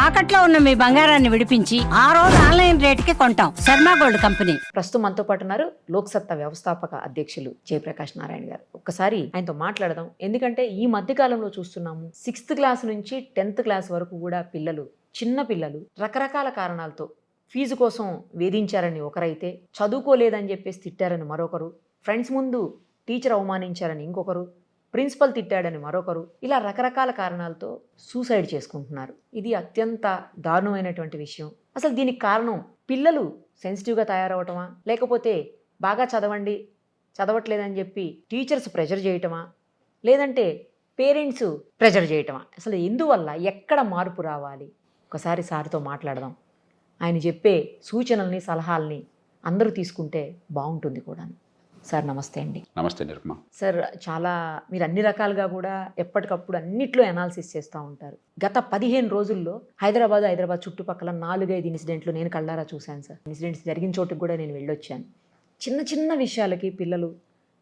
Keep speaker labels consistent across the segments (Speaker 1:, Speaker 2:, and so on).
Speaker 1: తాకట్లో ఉన్న మీ బంగారాన్ని విడిపించి ఆ రోజు ఆన్లైన్ రేటుకి కొంటాం. Sharma gold company.
Speaker 2: ప్రస్తుతం మనతో పాటు ఉన్నారు లోక్సత్తా వ్యవస్థాపక అధ్యక్షులు జయప్రకాష్ నారాయణ గారు. ఒక్కసారి ఆయనతో మాట్లాడదాం. ఎందుకంటే ఈ మధ్య కాలంలో చూస్తున్నాము 6th క్లాస్ నుంచి 10th క్లాస్ వరకు కూడా చిన్న పిల్లలు రకరకాల కారణాలతో ఫీజు కోసం వేధించారని ఒకరైతే, చదువుకోలేదని చెప్పేసి తిట్టారని మరొకరు, ఫ్రెండ్స్ ముందు టీచర్ అవమానించారని ఇంకొకరు, ప్రిన్సిపల్ తిట్టాడని మరొకరు, ఇలా రకరకాల కారణాలతో సూసైడ్ చేసుకుంటున్నారు. ఇది అత్యంత దారుణమైనటువంటి విషయం. అసలు దీనికి కారణం పిల్లలు సెన్సిటివ్గా తయారవటమా, లేకపోతే బాగా చదవట్లేదని చెప్పి టీచర్స్ ప్రెషర్ చేయటమా, లేదంటే పేరెంట్స్ ప్రెషర్ చేయటమా? అసలు ఎందువల్ల, ఎక్కడ మార్పు రావాలి? ఒకసారి సార్తో మాట్లాడదాం. ఆయన చెప్పే సూచనల్ని సలహాల్ని అందరూ తీసుకుంటే బాగుంటుంది కూడా. సార్ నమస్తే అండి.
Speaker 3: నమస్తే నిర్మా.
Speaker 2: సార్, మీరు అన్ని రకాలుగా కూడా ఎప్పటికప్పుడు అన్నిట్లో అనాలిసిస్ చేస్తూ ఉంటారు. గత 15 రోజుల్లో హైదరాబాద్ చుట్టుపక్కల 4-5 ఇన్సిడెంట్లు నేను కళ్ళారా చూశాను సార్. ఇన్సిడెంట్స్ జరిగిన చోటుకు కూడా నేను వెళ్ళొచ్చాను. చిన్న విషయాలకి పిల్లలు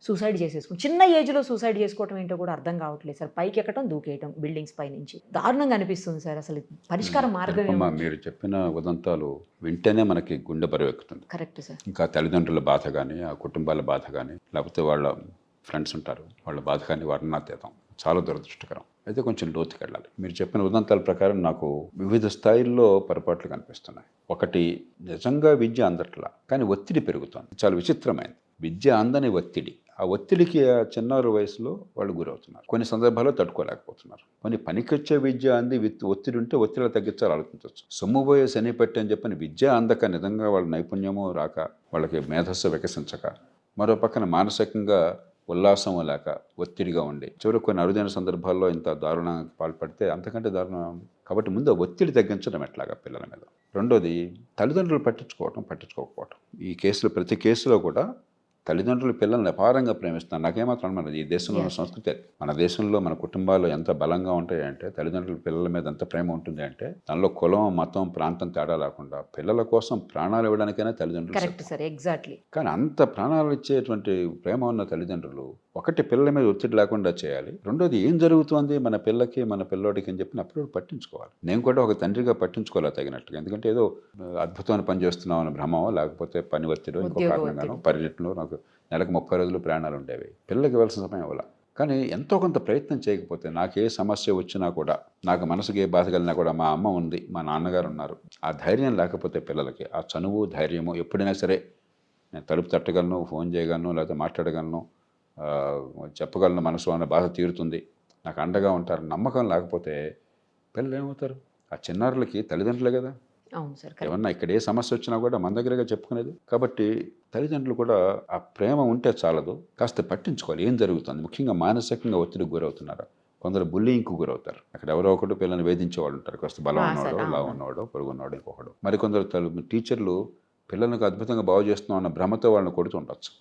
Speaker 2: సూసైడ్ చేసేసుకుని, చిన్న ఏజ్లో సూసైడ్ చేసుకోవటం ఏంటో కూడా అర్థం కావట్లేదు సార్. పైకి ఎక్కటం, దూకేయటం బిల్డింగ్స్ పై నుంచి దారుణంగా అనిపిస్తుంది సార్. అసలు పరిష్కార మార్గం ఏమో?
Speaker 3: మీరు చెప్పిన ఉదంతాలు వింటేనే మనకి గుండె బరువెక్కుతుంది.
Speaker 2: Correct sir.
Speaker 3: ఇంకా తల్లిదండ్రుల బాధ కానీ, ఆ కుటుంబాల బాధ కానీ, లేకపోతే వాళ్ళ ఫ్రెండ్స్ ఉంటారు, వాళ్ళ బాధ కానీ వర్ణనాతీతం. చాలా దురదృష్టకరం. అయితే కొంచెం లోతుకి వెళ్ళాలి. మీరు చెప్పిన ఉదంతాల ప్రకారం నాకు వివిధ స్థాయిల్లో పొరపాట్లు కనిపిస్తున్నాయి. ఒకటి, నిజంగా విద్య అందట్లా, కానీ ఒత్తిడి పెరుగుతుంది. చాలా విచిత్రమైనది. విద్య అందని ఒత్తిడి. ఆ ఒత్తిడికి ఆ చిన్నారి వయసులో వాళ్ళు గురవుతున్నారు. కొన్ని సందర్భాల్లో తట్టుకోలేకపోతున్నారు. కొన్ని పనికొచ్చే విద్య అంది ఒత్తిడి ఉంటే ఒత్తిడి తగ్గించాలి ఆలోచించవచ్చు. సొమ్ము పోయే శని పెట్టి అని చెప్పని విద్య అందక, నిజంగా వాళ్ళ నైపుణ్యము రాక, వాళ్ళకి మేధస్సు వికసించక, మరో పక్కన మానసికంగా ఉల్లాసం లేక ఒత్తిడిగా ఉండి, చివరికి కొన్ని అరుదైన సందర్భాల్లో ఇంత దారుణానికి పాల్పడితే అంతకంటే దారుణం. కాబట్టి ముందు ఒత్తిడి తగ్గించడం ఎట్లాగా పిల్లల మీద. రెండోది, తల్లిదండ్రులు పట్టించుకోకపోవటం. ఈ కేసులో, ప్రతి కేసులో కూడా తల్లిదండ్రులు పిల్లల్ని అపారంగా ప్రేమిస్తున్నారు. నాకేమాత్రం అనుమానం, ఈ దేశంలో ఉన్న సంస్కృతి, మన దేశంలో మన కుటుంబాలు ఎంత బలంగా ఉంటాయంటే, తల్లిదండ్రులు పిల్లల మీద ఎంత ప్రేమ ఉంటుంది అంటే, దానిలో కులం, మతం, ప్రాంతం తేడా లేకుండా పిల్లల కోసం ప్రాణాలు ఇవ్వడానికైనా తల్లిదండ్రులు.
Speaker 2: Correct sir, exactly.
Speaker 3: కానీ అంత ప్రాణాలు ఇచ్చేటువంటి ప్రేమ ఉన్న తల్లిదండ్రులు ఒకటి పిల్లల మీద ఒత్తిడి లేకుండా చేయాలి. రెండోది, ఏం జరుగుతుంది మన పిల్లకి, మన పిల్లోడికి అని చెప్పి అప్పుడు పట్టించుకోవాలి. నేను కూడా ఒక తండ్రిగా పట్టించుకోవాలి తగినట్టుగా. ఎందుకంటే ఏదో అద్భుతమైన పని చేస్తున్నాం అని భ్రమమో, లేకపోతే పని ఒత్తిడో, ఇంకో కారణంగానో, పర్యటనలో నాకు నెలకు 30 రోజులు ప్రయాణాలు ఉండేవి. పిల్లలకి ఇవ్వాల్సిన సమయం ఇవ్వాలి. కానీ ఎంతో కొంత ప్రయత్నం చేయకపోతే, నాకే సమస్య వచ్చినా కూడా, నాకు మనసుకి ఏ బాధ కలిగినా కూడా మా అమ్మ ఉంది, మా నాన్నగారు ఉన్నారు, ఆ ధైర్యం లేకపోతే పిల్లలకి, ఆ చనువు, ధైర్యము, ఎప్పుడైనా సరే నేను తలుపు తట్టగలను, ఫోన్ చేయగలను, లేకపోతే మాట్లాడగలను, చెప్పగలను, మనసు అన్న బాధ తీరుతుంది, నాకు అండగా ఉంటారు, నమ్మకం లేకపోతే పిల్లలు ఏమవుతారు? ఆ చిన్నారులకి తల్లిదండ్రులే కదా.
Speaker 2: అవును సార్.
Speaker 3: ఏమన్నా ఇక్కడ ఏ సమస్య వచ్చినా కూడా మన దగ్గరగా చెప్పుకునేది. కాబట్టి తల్లిదండ్రులు కూడా ఆ ప్రేమ ఉంటే చాలదు, కాస్త పట్టించుకోవాలి ఏం జరుగుతుంది. ముఖ్యంగా మానసికంగా ఒత్తిడికి గురవుతున్నారు. కొందరు బుల్లింగ్కు గురవుతారు. అక్కడ ఎవరో ఒకటి పిల్లల్ని వేధించే వాళ్ళు ఉంటారు. కాస్త బలం ఉన్నవాడు, లా ఉన్నవాడు, పొరుగున్నవాడు, ఇంకొకడు. మరికొందరు టీచర్లు పిల్లలకు అద్భుతంగా బాగు చేస్తున్నాం అన్న భ్రమతో వాళ్ళని కొడుతుండొచ్చు,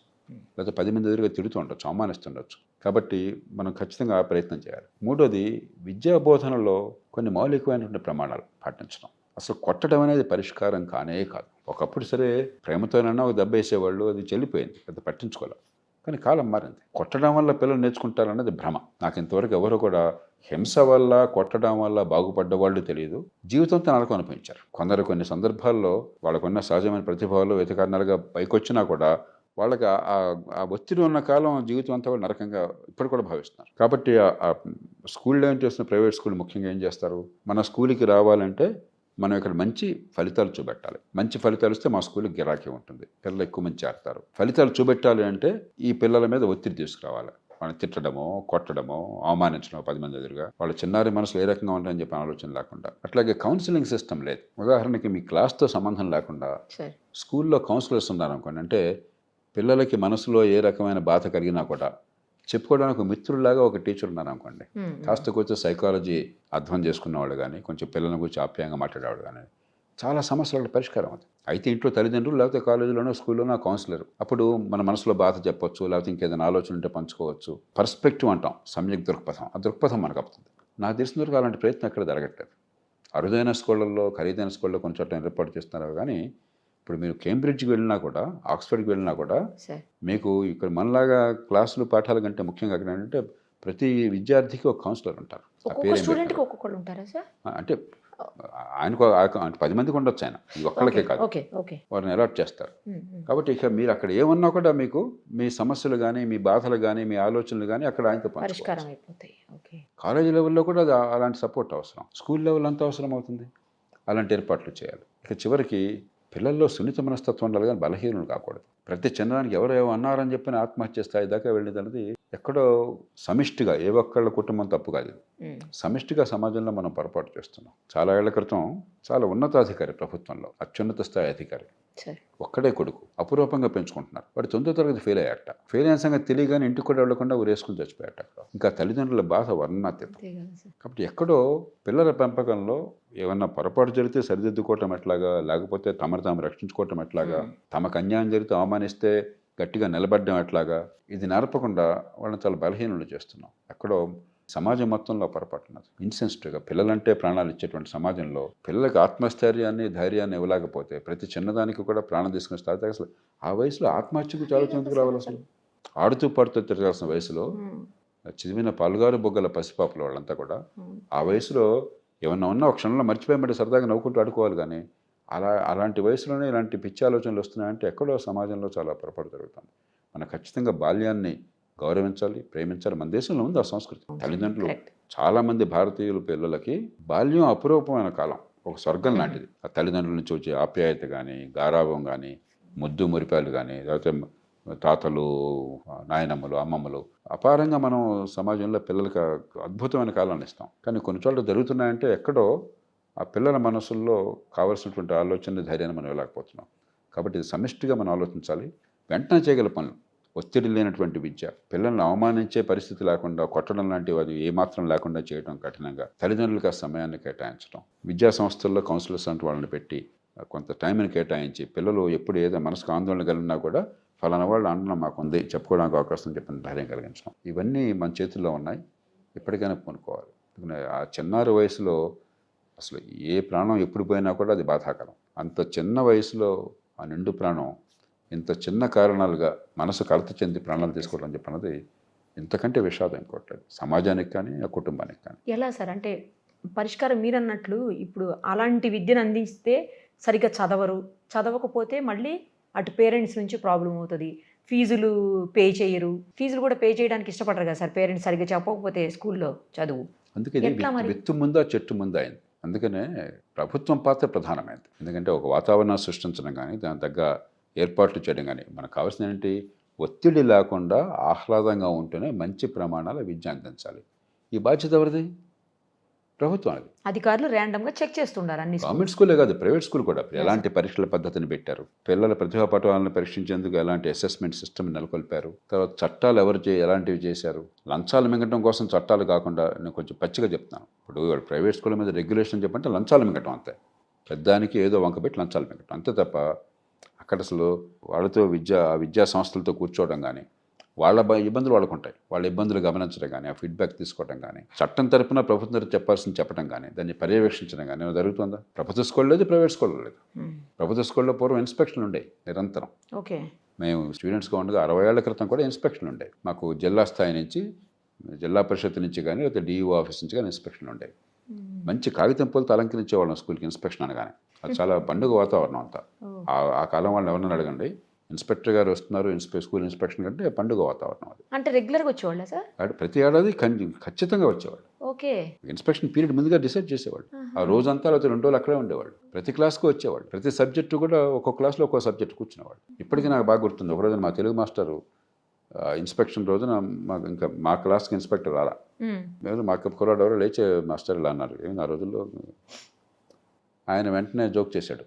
Speaker 3: లేకపోతే 10 మంది ఎదురుగా తిడుతూ ఉండొచ్చు, అవమానిస్తుండొచ్చు. కాబట్టి మనం ఖచ్చితంగా ఆ ప్రయత్నం చేయాలి. మూడోది, విద్యా బోధనలో కొన్ని మౌలికమైనటువంటి ప్రమాణాలు పాటించడం. అసలు కొట్టడం అనేది పరిష్కారం కానే కాదు. ఒకప్పుడు సరే ప్రేమతోనైనా ఒక దెబ్బ వేసేవాళ్ళు, అది చెల్లిపోయింది, అది పట్టించుకోవాలి. కానీ కాలం మారింది. కొట్టడం వల్ల పిల్లలు నేర్చుకుంటారన్నది భ్రమ. నాకు ఇంతవరకు ఎవరు కూడా హింస వల్ల, కొట్టడం వల్ల బాగుపడ్డ వాళ్ళు తెలియదు. జీవితంతో నరకం అనుభవించారు. కొందరు కొన్ని సందర్భాల్లో వాళ్ళకున్న సహజమైన ప్రతిభాలు వెతకారణాలుగా పైకొచ్చినా కూడా వాళ్ళకి ఆ ఒత్తిడి ఉన్న కాలం జీవితం అంతా కూడా నరకంగా ఇప్పుడు కూడా భావిస్తున్నారు. కాబట్టి ఆ స్కూల్లో ఏం చేస్తున్న ప్రైవేట్ స్కూల్ ముఖ్యంగా ఏం చేస్తారు, మన స్కూల్కి రావాలంటే మనం ఇక్కడ మంచి ఫలితాలు చూపెట్టాలి. మంచి ఫలితాలు ఇస్తే మా స్కూల్కి గిరాకీ ఉంటుంది, పిల్లలు ఎక్కువ మంది చేరతారు. ఫలితాలు చూపెట్టాలి అంటే ఈ పిల్లల మీద ఒత్తిడి తీసుకురావాలి. వాళ్ళని తిట్టడమో, కొట్టడమో, అవమానించడమో 10 మంది ఎదురుగా, వాళ్ళ చిన్నారి మనసులు ఏ రకంగా ఉంటాయని చెప్పి ఆలోచన లేకుండా. అట్లాగే కౌన్సిలింగ్ సిస్టమ్ లేదు. ఉదాహరణకి మీ క్లాస్తో సంబంధం లేకుండా స్కూల్లో కౌన్సిలర్స్ ఉన్నారనుకోండి. అంటే పిల్లలకి మనసులో ఏ రకమైన బాధ కలిగినా కూడా చెప్పుకోవడానికి ఒక మిత్రులాగా ఒక టీచర్ ఉన్నారు అనుకోండి. కాస్త కొంచెం సైకాలజీ అర్థం చేసుకున్నవాడు కానీ, కొంచెం పిల్లల గురించి ఆప్యాయంగా మాట్లాడేవాడు కానీ, చాలా సమస్యలకు పరిష్కారం అవుతుంది. అయితే ఇంట్లో తల్లిదండ్రులు, లేకపోతే కాలేజీలోనో, స్కూల్లోనో కౌన్సిలర్. అప్పుడు మన మనసులో బాధ చెప్పొచ్చు, లేకపోతే ఇంకేదైనా ఆలోచన ఉంటే పంచుకోవచ్చు. పర్స్పెక్టివ్ అంటాం, సమ్యక్ దృక్పథం. ఆ దృక్పథం మనకు అవుతుంది. నాకు తెలిసిన వరకు అలాంటి ప్రయత్నం ఎక్కడ జరగట్లేదు. అరుదైన స్కూళ్ళల్లో, ఖరీదైన స్కూళ్ళలో కొంచెం చోట్ల ఏర్పాటు చేస్తున్నారు. కానీ ఇప్పుడు మీరు కేంబ్రిడ్జ్కి వెళ్ళినా కూడా, ఆక్స్ఫర్డ్కి వెళ్ళినా కూడా మీకు ఇక్కడ మనలాగా క్లాసులు, పాఠాల కంటే ముఖ్యంగా అక్కడ ఏంటంటే ప్రతి విద్యార్థికి ఒక కౌన్సిలర్ ఉంటారు.
Speaker 2: అంటే
Speaker 3: ఆయనకు 10 మందికి ఉండొచ్చు, ఆయన ఇది ఒక్కళ్ళకే కాదు,
Speaker 2: ఓకే ఓకే.
Speaker 3: వారిని అలాట్ చేస్తారు. కాబట్టి ఇక మీరు అక్కడ ఏమన్నా కూడా మీకు మీ సమస్యలు కానీ, మీ బాధలు కానీ, మీ ఆలోచనలు కానీ అక్కడ ఆయనతో పంచుకోవచ్చు.
Speaker 2: పరిష్కారం అయిపోతాయి. ఓకే.
Speaker 3: కాలేజీ లెవెల్లో కూడా అలాంటి సపోర్ట్ అవసరం, స్కూల్ లెవెల్ అంతా అవసరం అవుతుంది. అలాంటి ఏర్పాట్లు చేయాలి. ఇక చివరికి పిల్లల్లో సున్నిత మనస్తత్వం ఉండాలి కానీ బలహీనులు కాకూడదు. ప్రతి చిన్నదానికి ఎవరేమో అన్నారని చెప్పిన ఆత్మహత్య స్థాయి దాకా వెళ్ళేది అనేది ఎక్కడో సమిష్టిగా ఏ ఒక్కళ్ళ కుటుంబం తప్పు కాదు, సమిష్టిగా సమాజంలో మనం పొరపాటు చేస్తున్నాం. చాలా ఏళ్ల క్రితం చాలా ఉన్నతాధికారి, ప్రభుత్వంలో అత్యున్నత స్థాయి అధికారి, ఒక్కడే కొడుకు, అపురూపంగా పెంచుకుంటున్నారు. వాడు 9వ తరగతి ఫెయిల్ అయ్యాట. ఫెయిల్ అయిన సంగతి తెలియగానే ఇంటికి కూడా వెళ్ళకుండా ఊరేసుకుని చచ్చిపోయాట. ఇంకా తల్లిదండ్రుల బాధ వర్ణాతీతం. కాబట్టి ఎక్కడో పిల్లల పెంపకంలో ఏమన్నా పొరపాటు జరిగితే సరిదిద్దుకోవటం ఎట్లాగా, లేకపోతే తమను తాము రక్షించుకోవటం ఎట్లాగా, తమకు అన్యాయం జరిగితే అవమానిస్తే గట్టిగా నిలబడడం ఎట్లాగా, ఇది నేర్పకుండా వాళ్ళని చాలా బలహీనులు చేస్తున్నాం. ఎక్కడో సమాజం మొత్తంలో పొరపాటు ఉన్నది. ఇన్సెన్సిటివ్గా పిల్లలంటే ప్రాణాలు ఇచ్చేటువంటి సమాజంలో పిల్లలకు ఆత్మస్థైర్యాన్ని, ధైర్యాన్ని ఇవ్వలేకపోతే ప్రతి చిన్నదానికి కూడా ప్రాణం తీసుకునే స్థాయి అసలు ఆ వయసులో ఆత్మహత్యకు చాలా ఎందుకు రావాలి? అసలు ఆడుతూ పాడుతూ తిరగాల్సిన వయసులో చదివిన పాలుగారు బొగ్గల పసిపాపలు వాళ్ళంతా కూడా ఆ వయసులో ఏమన్నా ఉన్నా ఒక క్షణంలో మర్చిపోయమంటే సరదాగా నవ్వుకుంటూ ఆడుకోవాలి. కానీ అలాంటి వయసులోనే ఇలాంటి పిచ్చి ఆలోచనలు వస్తున్నాయంటే ఎక్కడో సమాజంలో చాలా పొరపాటు జరుగుతుంది. మనం ఖచ్చితంగా బాల్యాన్ని గౌరవించాలి, ప్రేమించాలి. మన దేశంలో ఉంది ఆ సంస్కృతి. తల్లిదండ్రులు చాలామంది భారతీయుల పిల్లలకి బాల్యం అపురూపమైన కాలం, ఒక స్వర్గం లాంటిది. ఆ తల్లిదండ్రుల నుంచి వచ్చే ఆప్యాయత కానీ, గారాభం కానీ, ముద్దు మురిపాలు కానీ, లేకపోతే తాతలు, నాయనమ్మలు, అమ్మమ్మలు, అపారంగా మనం సమాజంలో పిల్లలకి అద్భుతమైన కాలాన్ని ఇస్తాం. కానీ కొన్ని చోట్ల జరుగుతున్నాయంటే ఎక్కడో ఆ పిల్లల మనసుల్లో కావాల్సినటువంటి ఆలోచన, ధైర్యాన్ని మనం ఇవ్వలేకపోతున్నాం. కాబట్టి ఇది సమిష్టిగా మనం ఆలోచించాలి. వెంటనే చేయగల పనులు, ఒత్తిడి లేనటువంటి విద్య, పిల్లల్ని అవమానించే పరిస్థితి లేకుండా, కొట్టడం లాంటివి అది ఏమాత్రం లేకుండా చేయడం కఠినంగా, తల్లిదండ్రులకు ఆ సమయాన్ని కేటాయించడం, విద్యా సంస్థల్లో కౌన్సిలర్స్ అంటే వాళ్ళని పెట్టి కొంత టైంని కేటాయించి, పిల్లలు ఎప్పుడు ఏదో మనసుకు ఆందోళన కలిగినా కూడా ఫలానా వాళ్ళు అన్నం మాకు ఉంది చెప్పుకోవడానికి అవకాశం చెప్పిన ధైర్యం కలిగించడం, ఇవన్నీ మన చేతుల్లో ఉన్నాయి. ఎప్పటికైనా పూనుకోవాలి. ఆ చిన్నారి వయసులో అసలు ఏ ప్రాణం ఎప్పుడు పోయినా కూడా అది బాధాకరం. అంత చిన్న వయసులో ఆ నిండు ప్రాణం ఇంత చిన్న కారణాలుగా మనసు కలత చెంది ప్రాణాలు తీసుకోవడం చెప్పినది ఇంతకంటే విషాదం ఇంకోట్లేదు సమాజానికి కానీ, ఆ కుటుంబానికి కానీ.
Speaker 2: ఎలా సార్ అంటే పరిష్కారం మీరన్నట్లు ఇప్పుడు అలాంటి విద్యను అందిస్తే సరిగ్గా చదవకపోతే మళ్ళీ అటు పేరెంట్స్ నుంచి ప్రాబ్లం అవుతుంది. ఫీజులు పే చేయరు, ఫీజులు కూడా పే చేయడానికి ఇష్టపడరు కదా సార్ పేరెంట్స్ సరిగ్గా చెప్పకపోతే స్కూల్లో చదువు.
Speaker 3: అందుకే విత్తు ముందా చెట్టు ముందా అయింది. అందుకనే ప్రభుత్వం పాత్ర ప్రధానమైంది. ఎందుకంటే ఒక వాతావరణం సృష్టించడం కానీ, దాని తగ్గ ఏర్పాట్లు చేయడం కానీ, మనకు కావాల్సిన ఏంటి, ఒత్తిడి లేకుండా ఆహ్లాదంగా ఉంటూనే మంచి ప్రమాణాల విద్య అందించాలి. ఈ బాధ్యత ఎవరిది? ప్రభుత్వానికి.
Speaker 2: అధికారులు ర్యాండమ్గా చెక్ చేస్తుండారు అన్ని.
Speaker 3: గవర్నమెంట్ స్కూలే కాదు, ప్రైవేట్ స్కూల్ కూడా ఎలాంటి పరీక్షల పద్ధతిని పెట్టారు, పిల్లల ప్రతిభా పటవాలను పరీక్షించేందుకు ఎలాంటి అసెస్మెంట్ సిస్టమ్ నెలకొల్పారు, తర్వాత చట్టాలు ఎలాంటివి చేశారు. లంచాలు మింగటం కోసం చట్టాలు కాకుండా, నేను కొంచెం పచ్చిగా చెప్తాను. ఇప్పుడు ప్రైవేట్ స్కూల్ మీద రెగ్యులేషన్ చెప్పంటే లంచాలు మింగటం అంతే, పెద్దానికి ఏదో వంక పెట్టి లంచాలు మింగటం అంతే తప్ప అక్కడ అసలు వాళ్ళతో విద్యా సంస్థలతో కూర్చోవడం కానీ, వాళ్ళ ఇబ్బందులు వాళ్ళకు ఉంటాయి, వాళ్ళ ఇబ్బందులు గమనించడం కానీ, ఆ ఫీడ్బ్యాక్ తీసుకోవడం కానీ, చట్టం తరపున ప్రభుత్వం చెప్పాల్సింది చెప్పడం కానీ, దాన్ని పర్యవేక్షించడం కానీ జరుగుతుందా? ప్రభుత్వ స్కూల్ లేదు, ప్రైవేట్ స్కూల్లో లేదు. ప్రభుత్వ స్కూల్లో పూర్వం ఇన్స్పెక్షన్లు ఉండేవి నిరంతరం.
Speaker 2: ఓకే.
Speaker 3: మేము స్టూడెంట్స్గా ఉండగా 60 ఏళ్ల క్రితం కూడా ఇన్స్పెక్షన్లు ఉండేవి. మాకు జిల్లా స్థాయి నుంచి, జిల్లా పరిషత్ నుంచి కానీ, లేకపోతే డిఈఓ ఆఫీస్ నుంచి కానీ ఇన్స్పెక్షన్లు ఉండేవి. మంచి కాగితం పూలతో అలంకరించేవాళ్ళం స్కూల్కి ఇన్స్పెక్షన్ అనగానే. అది చాలా పండుగ వాతావరణం అంతా. ఆ కాలం వాళ్ళని ఎవరన్నా అడగండి, ఇన్స్పెక్టర్ గారు వస్తున్నారు స్కూల్ ఇన్స్పెక్షన్ కంటే పండుగ వాతావరణం అది.
Speaker 2: అంటే రెగ్యులర్గా వచ్చేవాళ్ళ సార్?
Speaker 3: ప్రతి ఏడాది ఖచ్చితంగా వచ్చేవాళ్ళు.
Speaker 2: ఓకే.
Speaker 3: ఇన్స్పెక్షన్ పీరియడ్ ముందుగా డిసైడ్ చేసేవాళ్ళు. ఆ రోజంతా లేకపోతే 2 రోజులు అక్కడే ఉండేవాళ్ళు. ప్రతి క్లాస్కి వచ్చేవాళ్ళు. ప్రతి సబ్జెక్టు కూడా ఒక్కొక్క క్లాస్లో ఒక్కో సబ్జెక్ట్ కూర్చునేవాళ్ళు. ఇప్పటికీ నాకు బాగా గుర్తుంది. ఒక రోజున మా తెలుగు మాస్టరు ఇన్స్పెక్షన్ రోజున మా క్లాస్కి ఇన్స్పెక్టర్ రాలా. మాకు కుర్రాడు ఎవరో లేచే మాస్టర్ ఇలా అన్నారు. ఏమి ఆ రోజుల్లో ఆయన వెంటనే జోక్ చేశాడు,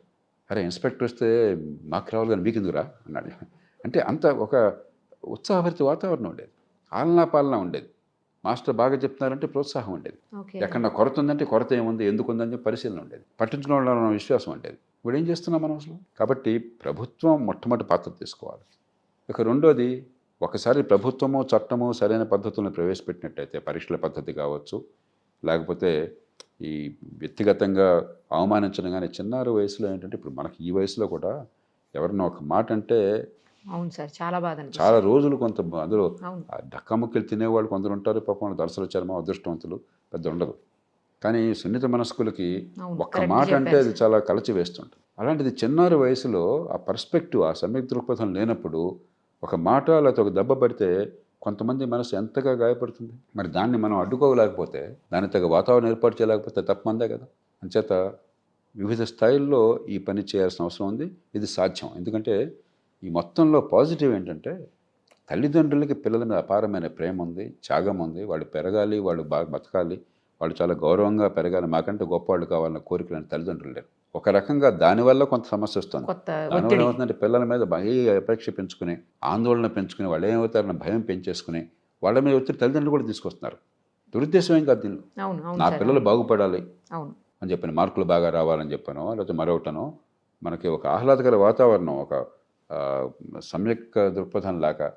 Speaker 3: అరే ఇన్స్పెక్టర్ వస్తే మాకు రావాలి కానీ మీకు ఎందుకురా అన్నాడు. అంటే అంత ఒక ఉత్సాహభరిత వాతావరణం ఉండేది, ఆలనా పాలన ఉండేది. మాస్టర్ బాగా చెప్తున్నారంటే ప్రోత్సాహం ఉండేది. ఎక్కడన్నా కొరత ఉందంటే కొరత ఏముంది, ఎందుకు ఉందని చెప్పి పరిశీలన ఉండేది. పట్టించుకోవడం వల్ల విశ్వాసం ఉండేది. ఇప్పుడు ఏం చేస్తున్నాం మనం అసలు? కాబట్టి ప్రభుత్వం మొట్టమొదటి పాత్ర తీసుకోవాలి. ఇక రెండోది, ఒకసారి ప్రభుత్వము చట్టము సరైన పద్ధతులను ప్రవేశపెట్టినట్టయితే, పరీక్షల పద్ధతి కావచ్చు, లేకపోతే ఈ వ్యక్తిగతంగా అవమానించడం కానీ, చిన్నారి వయసులో ఏంటంటే ఇప్పుడు మనకి ఈ వయసులో కూడా ఎవరన్నా ఒక మాట అంటే
Speaker 2: అవును సార్ చాలా బాధ,
Speaker 3: చాలా రోజులు కొంత అందులో డక్కముక్కలు తినేవాళ్ళు కొందరు ఉంటారు. పాపం దళసలు చర్మం అదృష్టవంతులు పెద్ద ఉండదు. కానీ సున్నిత మనస్కులకి
Speaker 2: అవును,
Speaker 3: ఒక్క
Speaker 2: correct
Speaker 3: మాట అంటే
Speaker 2: చెప్పారు
Speaker 3: అది చాలా కలచి వేస్తుంటుంది. అలాంటిది చిన్నారి వయసులో ఆ పర్స్పెక్టివ్, ఆ సమ్యక్ దృక్పథం లేనప్పుడు ఒక మాట లేకపోతే ఒక దెబ్బ పడితే కొంతమంది మనసు ఎంతగా గాయపడుతుంది. మరి దాన్ని మనం అడ్డుకోలేకపోతే, దాని తగ్గ వాతావరణం ఏర్పాటు చేయలేకపోతే తప్పమందే కదా. అంచేత వివిధ స్థాయిల్లో ఈ పని చేయాల్సిన అవసరం ఉంది. ఇది సాధ్యం. ఎందుకంటే ఈ మొత్తంలో పాజిటివ్ ఏంటంటే తల్లిదండ్రులకి పిల్లల మీద అపారమైన ప్రేమ ఉంది, త్యాగం ఉంది. వాళ్ళు పెరగాలి, వాళ్ళు బాగా బతకాలి, వాళ్ళు చాలా గౌరవంగా పెరగాలి, మాకంటే గొప్పవాళ్ళు కావాలన్న కోరికలని తల్లిదండ్రులు లేరు. ఒక రకంగా దానివల్ల కొంత సమస్య వస్తుంది.
Speaker 2: కొత్త
Speaker 3: దానివల్ల
Speaker 2: ఒత్తిడి.
Speaker 3: ఏమవుతుందంటే పిల్లల మీద బాగా అపేక్ష పెంచుకుని, ఆందోళన పెంచుకుని, వాళ్ళు ఏమవుతారన్న భయం పెంచేసుకుని వాళ్ళ మీద ఒత్తిడి తల్లిదండ్రులు కూడా తీసుకొస్తున్నారు. దురుద్దేశం ఏం కాదు దీనిలో.
Speaker 2: అవును అవును
Speaker 3: నా
Speaker 2: సార్,
Speaker 3: పిల్లలు బాగుపడాలి
Speaker 2: అవును
Speaker 3: అని చెప్పాను, మార్కులు బాగా రావాలని చెప్పాను, లేకపోతే మరొకటనో, మనకి ఒక ఆహ్లాదకర వాతావరణం, ఒక సమ్యక్ దృక్పథం లాగా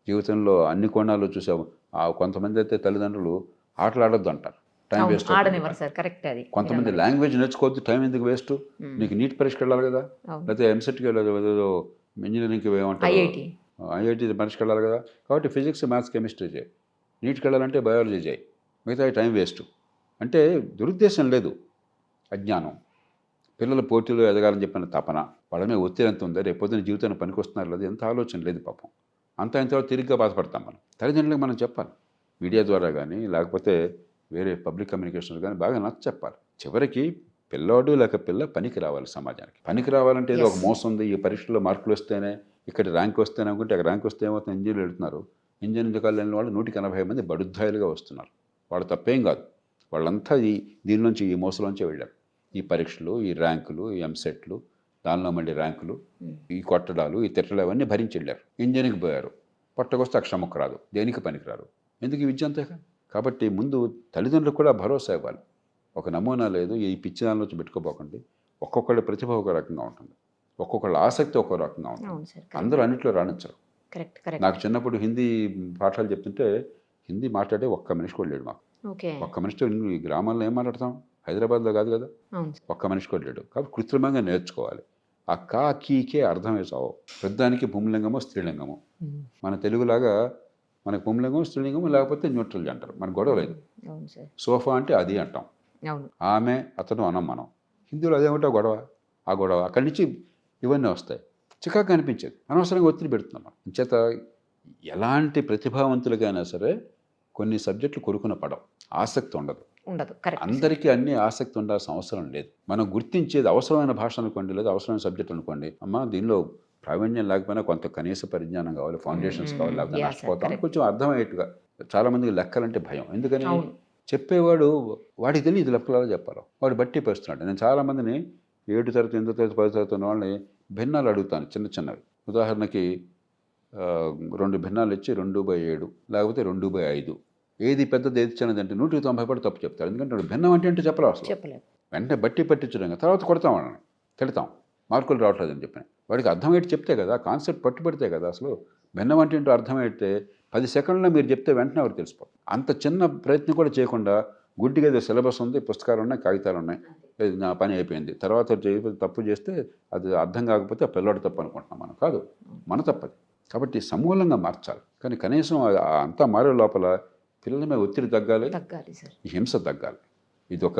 Speaker 3: జీవితంలో అన్ని కోణాలు చూసాము. కొంతమంది అయితే తల్లిదండ్రులు ఆటలాడొద్దు అంటారు, టైం
Speaker 2: అవును,
Speaker 3: వేస్ట్.
Speaker 2: ఆడనివ్వరు సార్, కరెక్ట్ అది.
Speaker 3: కొంతమంది లాంగ్వేజ్ నేర్చుకోవద్దు, టైం ఎందుకు వేస్ట్, నీకు నీట్ పరీక్షకి వెళ్ళాలి కదా,
Speaker 2: అవును.
Speaker 3: లేకపోతే ఎంసెట్కి ఏదో ఇంజనీరింగ్కి ఏమంటారు,
Speaker 2: ఐఐటి
Speaker 3: ఐఐటి పరీక్షకి వెళ్ళాలి కదా, కాబట్టి ఫిజిక్స్, మ్యాథ్స్, కెమిస్ట్రీ చేయి. నీట్కి వెళ్ళాలంటే బయాలజీ చేయి, మిగతా టైం వేస్ట్. అంటే దురుద్దేశం లేదు, అజ్ఞానం. పిల్లల పోటీలో ఎదగాలని చెప్పిన తపన, వాళ్ళ మీద ఒత్తిడి ఎంత ఉందో, రేపు పొద్దున జీవితాన్ని పనికొస్తున్నారు లేదు, ఎంత ఆలోచన లేదు పాపం. అంతా ఇంతవరకు తిరిగ్గా బాధపడతాం మనం. తల్లిదండ్రులకు మనం చెప్పాలి, మీడియా ద్వారా కానీ లేకపోతే వేరే పబ్లిక్ కమ్యూనికేషన్స్ కానీ బాగా నచ్చ చెప్పాలి. చివరికి పిల్లోడు లేక పిల్ల పనికి రావాలి, సమాజానికి పనికి రావాలంటే ఏదో ఒక మోసం ఉంది, ఈ పరీక్షలో మార్కులు వస్తేనే, ఇక్కడ ర్యాంక్ వస్తేనే అనుకుంటే అక్కడ ర్యాంక్ వస్తే ఏమవుతుంది, ఇంజనీర్లు వెళ్తున్నారు. ఇంజనీరింగ్ కాలేజ్ వెళ్ళిన వాళ్ళు 180 మంది బడుద్దాయిలుగా వస్తున్నారు. వాళ్ళు తప్పేం కాదు, వాళ్ళంతా దీని నుంచి, ఈ మోసలోంచే వెళ్ళారు. ఈ పరీక్షలు, ఈ ర్యాంకులు, ఈ ఎంసెట్లు, దానిలో మళ్ళీ ర్యాంకులు, ఈ కొట్టడాలు, ఈ తిట్టలు అవన్నీ భరించి వెళ్ళారు. ఇంజనీరింగ్కి పోయారు, పొట్టకొస్తే అక్షముక్క రాదు, దేనికి పనికిరారు. ఎందుకు ఈ విద్య అంతేగా. కాబట్టి ముందు తల్లిదండ్రులకు కూడా భరోసా ఇవ్వాలి. ఒక నమూనా లేదు, ఈ పిచ్చి దానిలో పెట్టుకోపోకండి. ఒక్కొక్కళ్ళ ప్రతిభ ఒక రకంగా ఉంటుంది, ఒక్కొక్కళ్ళ ఆసక్తి ఒక్కో రకంగా ఉంటుంది.
Speaker 2: అవును సార్,
Speaker 3: అందరూ అన్నింటిలో రాణించరు.
Speaker 2: Correct correct.
Speaker 3: నాకు చిన్నప్పుడు హిందీ పాఠాలు చెప్తుంటే హిందీ మాట్లాడే ఒక్క మనిషి కూడా లేడు మాకు.
Speaker 2: ఓకే,
Speaker 3: ఒక్క మనిషితో ఈ గ్రామాల్లో ఏం మాట్లాడతాం, హైదరాబాద్లో కాదు కదా,
Speaker 2: అవును సార్,
Speaker 3: ఒక్క మనిషి కూడా లేడు. కాబట్టి కృత్రిమంగా నేర్చుకోవాలి. ఆ కా కీకే అర్థమే చావు. పెద్దానికి పుంలింగమో స్త్రీలింగమో. మన తెలుగులాగా మనకు పుంలింగం, స్త్రీలింగము, లేకపోతే న్యూట్రల్ అంటారు. మనకు గొడవ లేదు.
Speaker 2: అవును సార్,
Speaker 3: సోఫా అంటే అది అంటాం,
Speaker 2: అవును
Speaker 3: ఆమె, అతను అనం మనం. హిందీలో అదేమంటే గొడవ, ఆ గొడవ అక్కడి నుంచి ఇవన్నీ వస్తాయి. చికాకు అనిపించేది, అనవసరంగా ఒత్తిడి పెడుతున్నాం మనం. చేత ఎలాంటి ప్రతిభావంతులకైనా సరే కొన్ని సబ్జెక్టులు కొరుకున పడవు, ఆసక్తి ఉండదు.
Speaker 2: ఉండదు, కరెక్ట్.
Speaker 3: అందరికీ అన్ని ఆసక్తి ఉండాల్సిన అవసరం లేదు. మనం గుర్తించేది అవసరమైన భాష అనుకోండి, లేదా అవసరమైన సబ్జెక్ట్ అనుకోండి, అమ్మ దీనిలో ప్రావీణ్యం లేకపోయినా కొంత కనీస పరిజ్ఞానం కావాలి, ఫౌండేషన్స్ కావాలి, లేకపోతే
Speaker 2: Yeah, sir,
Speaker 3: నష్టపోతాం.
Speaker 2: correct.
Speaker 3: కొంచెం అర్థమయ్యేట్టుగా. చాలామందికి లెక్కలంటే భయం. ఎందుకని,
Speaker 2: అవును.
Speaker 3: చెప్పేవాడు వాడికి తెలియదు లెక్కలలో చెప్పాలో, వాడు బట్టి పరిస్తున్నాడు. నేను చాలామందిని 7 తరగతి, 8 తరగతి, 10 తరగతి ఉన్న వాళ్ళని భిన్నాలు అడుగుతాను, చిన్న చిన్నవి. ఉదాహరణకి 2 భిన్నాలు ఇచ్చి 2/7 లేకపోతే 2/5 ఏది పెద్దది ఏది చిన్నది అంటే 190 పడి తప్పు చెప్తారు. ఎందుకంటే వాడు భిన్నం అంటే చెప్పలేదు అసలు.
Speaker 2: చెప్పలేదు.
Speaker 3: వెంటనే బట్టి పట్టించడం, తర్వాత కొడతాం వాళ్ళని, తిడతాం, మార్కులు రావట్లేదని చెప్పిన. వాడికి అర్థమయ్యేటి చెప్తే కదా, కాన్సెప్ట్ పట్టుబడితే కదా. అసలు భిన్నం అంటే ఏంటో అర్థమైతే 10 సెకండ్లో మీరు చెప్తే వెంటనే ఎవరు తెలిసిపోతుంది. అంత చిన్న ప్రయత్నం కూడా చేయకుండా గుడ్డిగా ఏదో సిలబస్ ఉంది, పుస్తకాలు ఉన్నాయి, కాగితాలు ఉన్నాయి, లేదు నా పని అయిపోయింది, తర్వాత తప్పు చేస్తే అది అర్థం కాకపోతే ఆ పిల్లోడు తప్పు అనుకుంటున్నాం మనం. కాదు, మన తప్పది. కాబట్టి సమూలంగా మార్చాలి. కానీ కనీసం అంతా మారే లోపల పిల్లల మీద ఒత్తిడి తగ్గాలి,
Speaker 2: సార్,
Speaker 3: ఈ హింస తగ్గాలి. ఇది ఒక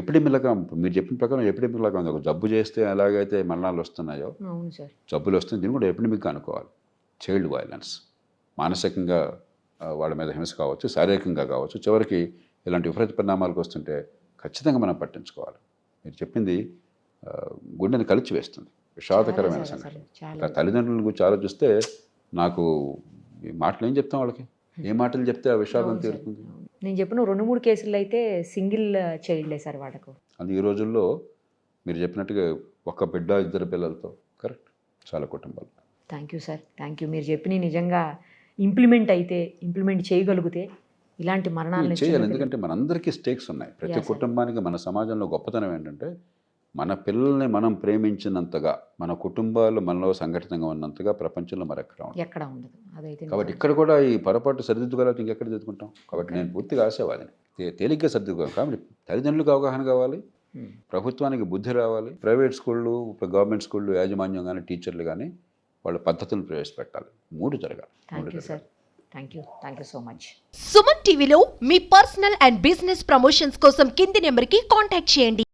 Speaker 3: ఎపిడెమిక్గా, మీరు చెప్పిన ప్రకారం ఎపిడెమిక్లాగా ఉంది. ఒక జబ్బు చేస్తే ఎలాగైతే మరణాలు వస్తున్నాయో,
Speaker 2: అవును సార్,
Speaker 3: జబ్బులు వస్తుంది, దీన్ని కూడా ఎపిడెమిక్గా అనుకోవాలి. చైల్డ్ వైలెన్స్, మానసికంగా వాళ్ళ మీద హింస కావచ్చు, శారీరకంగా కావచ్చు, చివరికి ఇలాంటి విపరీత పరిణామాలకు వస్తుంటే ఖచ్చితంగా మనం పట్టించుకోవాలి. మీరు చెప్పింది గుండెని కలిచి వేస్తుంది, విషాదకరమైన సంఘటన. తల్లిదండ్రుల గురించి ఆలోచిస్తే నాకు ఈ మాటలు ఏం చెప్తాం వాళ్ళకి, ఏ మాటలు చెప్తే ఆ విషాదం తీరుతుంది.
Speaker 2: నేను చెప్పిన 2-3 కేసుల్లో అయితే సింగిల్ చైల్డ్లే సార్ వాళ్ళకు.
Speaker 3: అది ఈ రోజుల్లో మీరు చెప్పినట్టుగా ఒక్క బిడ్డ, 2 పిల్లలతో కరెక్ట్ చాలా కుటుంబాలు.
Speaker 2: Thank you sir, thank you. మీరు చెప్పిన నిజంగా ఇంప్లిమెంట్ చేయగలిగితే ఇలాంటి మరణాలను
Speaker 3: చేయాలి. ఎందుకంటే మనందరికీ స్టేక్స్ ఉన్నాయి. ప్రతి కుటుంబానికి, మన సమాజంలో గొప్పతనం ఏంటంటే మన పిల్లల్ని మనం ప్రేమించినంతగా, మన కుటుంబాలు మనలో సంఘటితంగా ఉన్నంతగా ప్రపంచంలో
Speaker 2: ఎక్కడ ఉండదు. అదైతే
Speaker 3: కాబట్టి ఇక్కడ కూడా ఈ పొరపాటు సరిదిద్దుకోవాలి, ఇంకెక్కడ దిద్దుకుంటాం. కాబట్టి నేను పూర్తిగా ఆశావాదిని, తేలిగ్గా సర్దుకోవాలి. కాబట్టి తల్లిదండ్రులకు అవగాహన కావాలి, ప్రభుత్వానికి బుద్ధి రావాలి, ప్రైవేట్ స్కూళ్ళు, గవర్నమెంట్ స్కూళ్ళు యాజమాన్యం కానీ, టీచర్లు కానీ వాళ్ళ పద్ధతులను ప్రవేశపెట్టాలి. 3 జరగాలి.
Speaker 2: Thank you sir. Thank you so much.
Speaker 4: Suman టీవీలో మీ పర్సనల్ అండ్ బిజినెస్ ప్రమోషన్స్ కోసం కింది నెంబర్కి కాంటాక్ట్ చేయండి.